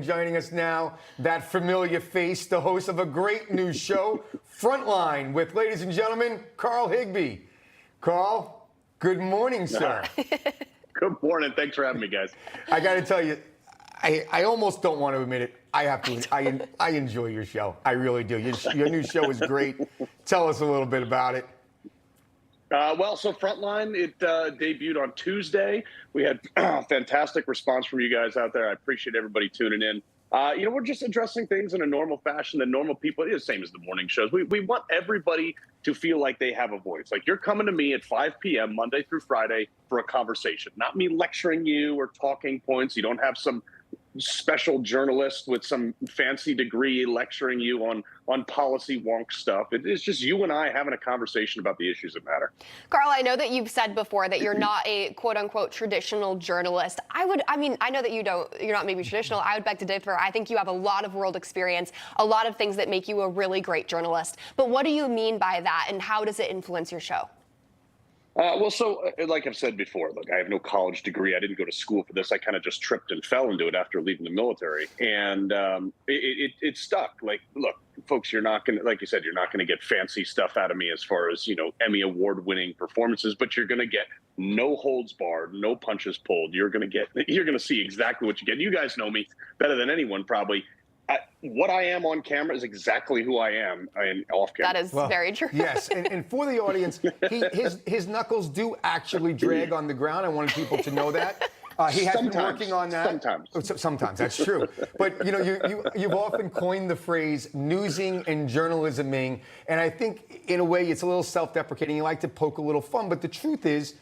Joining us now, that familiar face, the host of a great new show, Frontline, with, ladies and gentlemen, Carl Higbie. Carl, good morning, sir. Good morning. Thanks for having me, guys. I got to tell you, I almost don't want to admit it. I have to. I enjoy your show. I really do. Your new show is great. Tell us a little bit about it. So Frontline, it debuted on Tuesday. We had fantastic response from you guys out there. I appreciate everybody tuning in. We're just addressing things in a normal fashion that normal people, it's the same as the morning shows. We want everybody to feel like they have a voice. Like, you're coming to me at 5 p.m. Monday through Friday for a conversation, not me lecturing you or talking points. You don't have some special journalist with some fancy degree lecturing you on policy wonk stuff. It's just you and I having a conversation about the issues that matter. Carl, I know that you've said before that you're not a quote unquote traditional journalist. I know that you're not maybe traditional. I would beg to differ. I think you have a lot of world experience, a lot of things that make you a really great journalist. But what do you mean by that, and how does it influence your show? Like I've said before, look, I have no college degree. I didn't go to school for this. I kind of just tripped and fell into it after leaving the military. And it stuck. Like, look, folks, you're not going to, like you said, you're not going to get fancy stuff out of me as far as, Emmy award-winning performances, but you're going to get no holds barred, no punches pulled. You're going to see exactly what you get. You guys know me better than anyone, probably. What I am on camera is exactly who I am off camera. That is very true. Yes, and for the audience, his knuckles do actually drag on the ground. I wanted people to know that. He has been working on that. Sometimes, that's true. But you've often coined the phrase newsing and journalisming, and I think in a way it's a little self-deprecating. You like to poke a little fun, but the truth is,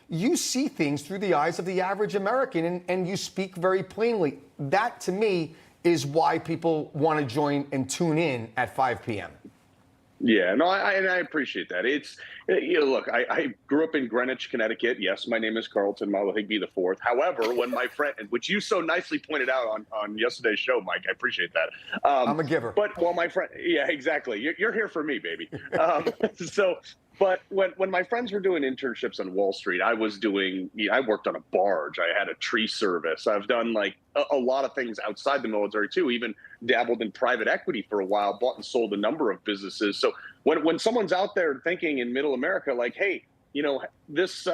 you see things through the eyes of the average American, and you speak very plainly. That, to me, is why people want to join and tune in at 5 p.m. Yeah, no, I appreciate that. It's, look, I grew up in Greenwich, Connecticut. Yes, my name is Carlton Malo Higbie IV. However, when my friend, which you so nicely pointed out on yesterday's show, Mike, I appreciate that. I'm a giver. But my friend, yeah, exactly. You're here for me, baby. But when my friends were doing internships on Wall Street, I worked on a barge. I had a tree service. I've done like a lot of things outside the military too, even dabbled in private equity for a while, bought and sold a number of businesses. So when someone's out there thinking in middle America, like, hey, this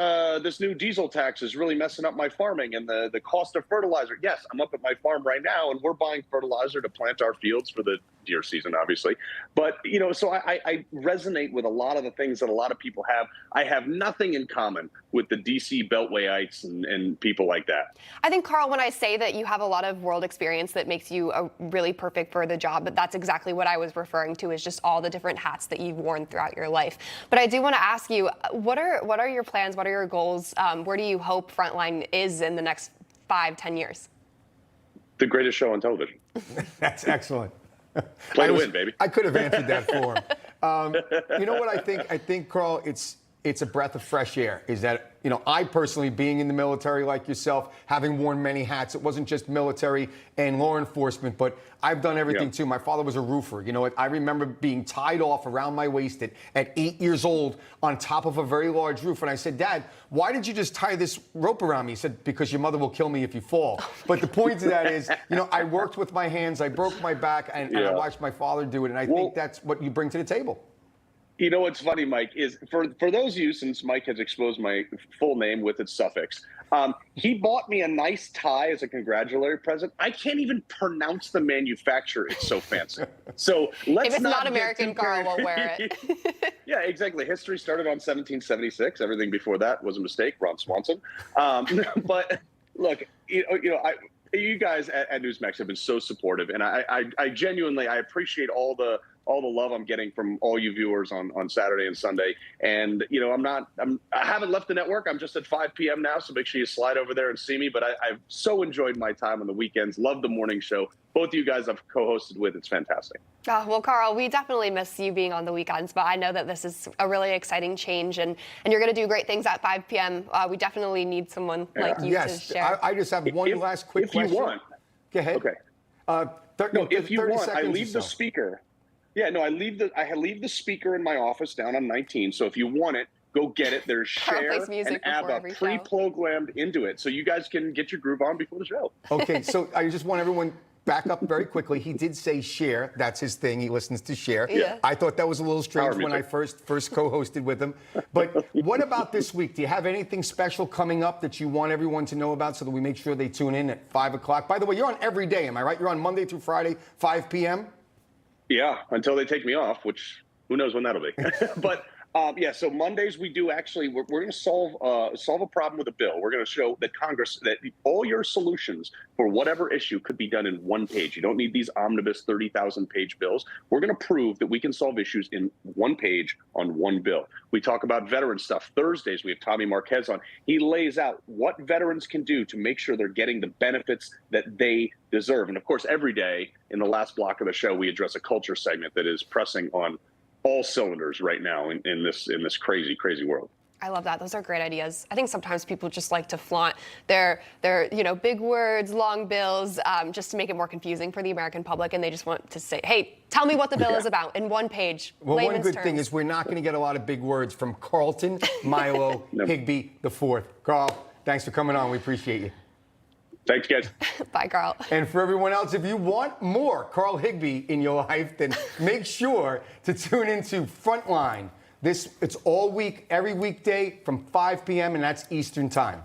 new diesel tax is really messing up my farming and the cost of fertilizer. Yes, I'm up at my farm right now and we're buying fertilizer to plant our fields for the deer season, obviously. But, so I resonate with a lot of the things that a lot of people have. I have nothing in common with the DC Beltwayites and people like that. I think, Carl, when I say that you have a lot of world experience that makes you really perfect for the job, but that's exactly what I was referring to, is just all the different hats that you've worn throughout your life. But I do want to ask you, what are your plans? What are your goals? Where do you hope Frontline is in the next 5-10 years? The greatest show on television. That's excellent. Play to win, baby. I could have answered that for him. You know what I think? I think, Carl, it's a breath of fresh air. Is that, I personally, being in the military like yourself, having worn many hats, it wasn't just military and law enforcement, but I've done everything too. My father was a roofer. I remember being tied off around my waist at 8 years old on top of a very large roof. And I said, Dad, why did you just tie this rope around me? He said, because your mother will kill me if you fall. But the point of that is, I worked with my hands, I broke my back, and I watched my father do it. And I think that's what you bring to the table. You know what's funny, Mike, is for those of you, since Mike has exposed my full name with its suffix, he bought me a nice tie as a congratulatory present. I can't even pronounce the manufacturer. It's so fancy. So let's if it's not American, Carl will wear it. Yeah, exactly. History started on 1776. Everything before that was a mistake. Ron Swanson. But look, you guys at NEWSMAX have been so supportive, and I genuinely appreciate all the love I'm getting from all you viewers on Saturday and Sunday. And I haven't left the network. I'm just at 5 p.m. now, so make sure you slide over there and see me. But I've so enjoyed my time on the weekends. Love the morning show. Both of you guys I've co-hosted with. It's fantastic. Oh, well, Carl, we definitely miss you being on the weekends, but I know that this is a really exciting change, and you're going to do great things at 5 p.m. We definitely need someone like you to share. I just have one last quick question. If you want. Go ahead. Okay. If you want, I leave the so. speaker. Yeah, no, I leave the speaker in my office down on 19. So if you want it, go get it. There's Cher and ABBA pre-programmed into it, so you guys can get your groove on before the show. Okay, so I just want everyone back up very quickly. He did say share. That's his thing. He listens to share. Yeah. I thought that was a little strange Power when I music. first co-hosted with him. But what about this week? Do you have anything special coming up that you want everyone to know about so that we make sure they tune in at 5 o'clock? By the way, you're on every day, am I right? You're on Monday through Friday, 5 p.m.? Yeah, until they take me off, which who knows when that'll be. But yeah, so Mondays we do actually we're going to solve a problem with a bill. We're going to show that Congress that all your solutions for whatever issue could be done in one page. You don't need these omnibus 30,000-page bills. We're going to prove that we can solve issues in one page on one bill. We talk about veteran stuff. Thursdays we have Tommy Marquez on. He lays out what veterans can do to make sure they're getting the benefits that they deserve. And of course, every day in the last block of the show, we address a culture segment that is pressing on all cylinders right now in this crazy world. I love that. Those are great ideas. I think sometimes people just like to flaunt their big words, long bills, just to make it more confusing for the American public, and they just want to say, hey, tell me what the bill is about in one page. Well, one layman's good terms. thing is we're not going to get a lot of big words from Carlton Milo Higbie IV. Carl, thanks for coming on. We appreciate you. Thanks, guys. Bye, Carl. And for everyone else, if you want more Carl Higbie in your life, then make sure to tune into Frontline. It's all week, every weekday from 5 p.m., and that's Eastern Time.